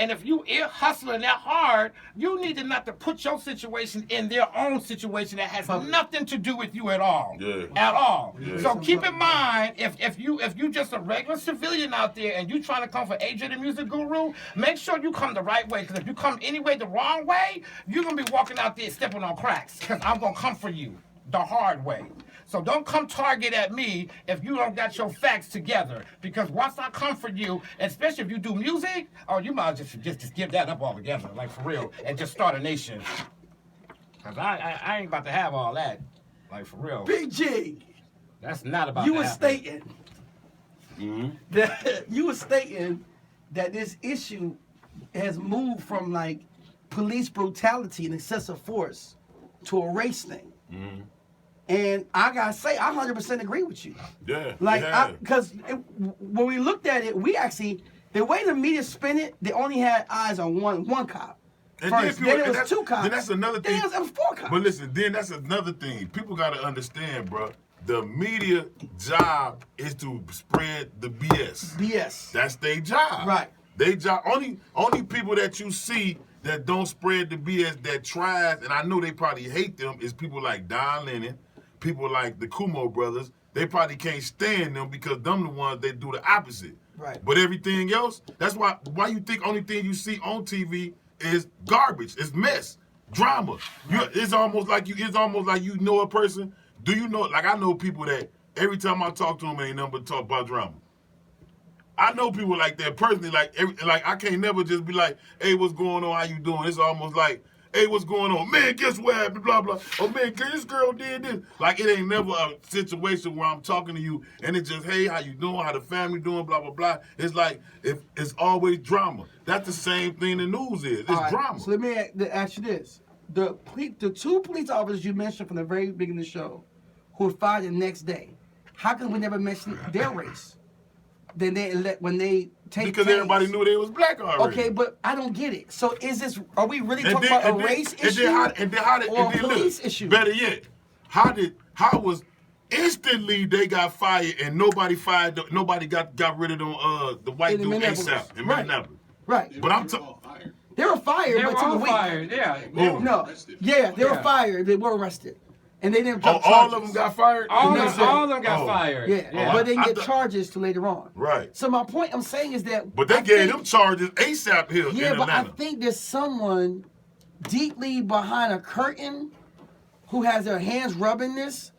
And if you are hustling that hard, you need to not to put your situation in their own situation that has nothing to do with you at all. Yeah. At all. Yeah. So keep in mind, if you just a regular civilian out there and you trying to come for AJ the Music Guru, make sure you come the right way. Because if you come anyway the wrong way, you're going to be walking out there stepping on cracks. Because I'm going to come for you the hard way. So don't come target at me if you don't got your facts together. Because once I come for you, especially if you do music, you might just give that up altogether, like for real, and just start a nation. Because I ain't about to have all that, like for real. Bigg Jigg. That's not about You to were happen. stating Mm-hmm. you were stating that this issue has moved from like police brutality and excessive force to a race thing. Mm-hmm. And I gotta say, I 100% agree with you. Yeah. Like, because when we looked at it, we actually, the way the media spin it, they only had eyes on one cop. And First, then it was 2 cops. Then that's another thing. Then it was 4 cops. But listen, then that's another thing. People gotta understand, bro. The media job is to spread the BS. BS. That's their job. Right. They job. Only people that you see that don't spread the BS that tries, and I know they probably hate them, is people like Don Lennon, people like the Kumo brothers. They probably can't stand them because them the ones that do the opposite. Right. But everything else, that's why you think only thing you see on TV is garbage. It's mess, drama. It's almost like you know a person. Do you know? Like I know people that every time I talk to them, ain't nothing but talk about drama. I know people like that personally. Like I can't never just be like, "Hey, what's going on? How you doing?" It's almost like, "Hey, what's going on? Man, guess what happened? Blah blah. Oh man, this girl did this." Like it ain't never a situation where I'm talking to you and it's just, "Hey, how you doing? How the family doing?" Blah blah blah. It's like it's always drama. That's the same thing the news is. It's drama. So let me ask you this: the 2 police officers you mentioned from the very beginning of the show, who were fired the next day, how come we never mentioned their race? Then when they take because case, everybody knew they was black already. Okay, but I don't get it. So are we really talking about a race issue or a police issue? Better yet, how was instantly they got fired and nobody got rid of them the white dude ASAP in Minneapolis. Right. But I'm they were fired, They but were took a all week. fired, yeah. They were fired. They were arrested. And they didn't drop all charges. of them got fired? All of them got fired. Yeah, but they didn't get charges till later on. Right. So my point I'm saying is that... But they gave them charges ASAP here in Yeah, but Atlanta. I think there's someone deeply behind a curtain who has their hands rubbing this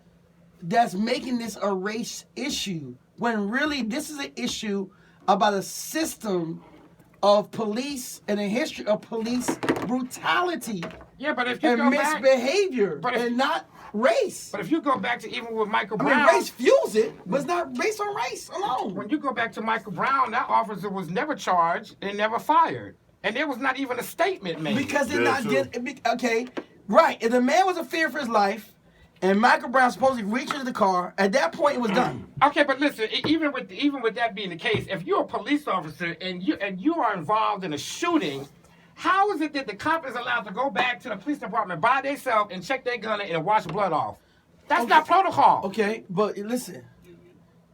that's making this a race issue when really this is an issue about a system of police and a history of police brutality. Yeah, but if you and go back... misbehavior and not race. But if you go back to even with Michael Brown... I mean, race fuels it, but it's not based on race alone. When you go back to Michael Brown, that officer was never charged and never fired. And there was not even a statement made. Because they're not getting... Okay, right. If the man was in fear for his life, and Michael Brown supposedly reached into the car, at that point it was done. Okay, but listen, even with that being the case, if you're a police officer and you are involved in a shooting... How is it that the cop is allowed to go back to the police department by themselves and check their gun and wash blood off? That's not protocol. Okay, but listen,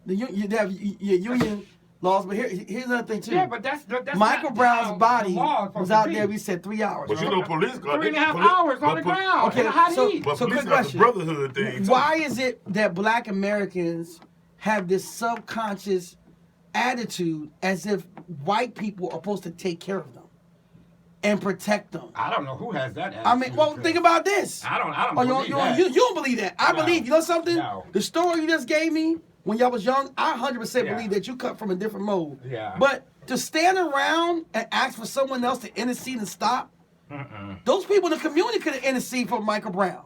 you have your union laws, but here's another thing too. Yeah, but that's Michael not Brown's how body the law is was out supposed to there. be. We said 3 hours. But you know, police got 3.5 hours on the ground in a hot heat. But so police quick got question. the brotherhood thing too. Why is it that Black Americans have this subconscious attitude as if white people are supposed to take care of them and protect them? I don't know who has that attitude. I mean, well, think about this. I don't believe that. You don't believe that. I believe. You know something? No. The story you just gave me when y'all was young, I 100% believe that you cut from a different mode. Yeah. But to stand around and ask for someone else to intercede and stop, those people in the community could have interceded for Michael Brown.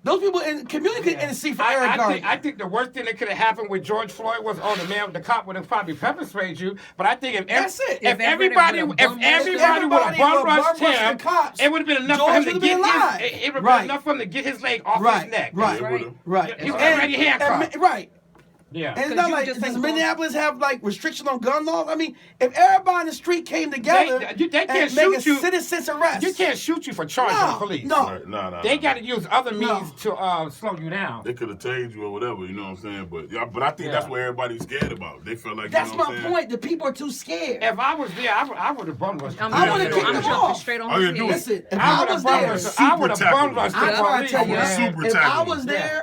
Those people in the community could intercede for Eric Garner. I think the worst thing that could have happened with George Floyd was, the cop would have probably pepper sprayed you. But I think if everybody would have bum rushed him, it would have been enough for him to get his leg off his neck. Right. He was already handcuffed. Right. Yeah. And it's 'Cause not you like, just does ain't going- Minneapolis have like restriction on gun laws? I mean, if everybody in the street came together They can't and make a shoot you. citizen's arrest. You can't shoot you for charging the police. No. Right, nah. They got to use other means No. to slow you down. They could have tased you or whatever, you know what I'm saying? But I think that's what everybody's scared about. They feel like, That's you know what my I'm saying? point. The people are too scared. If I was there, I would have bum rushed. I'm I would've jumping- kicked I'm them jumping off. straight on All you his do head. is- Listen, if I I would was have bum there, rushed. I would have super bum tackle rushed I'm the trying to police. tell you, I would've man. super if I tackled was them. there,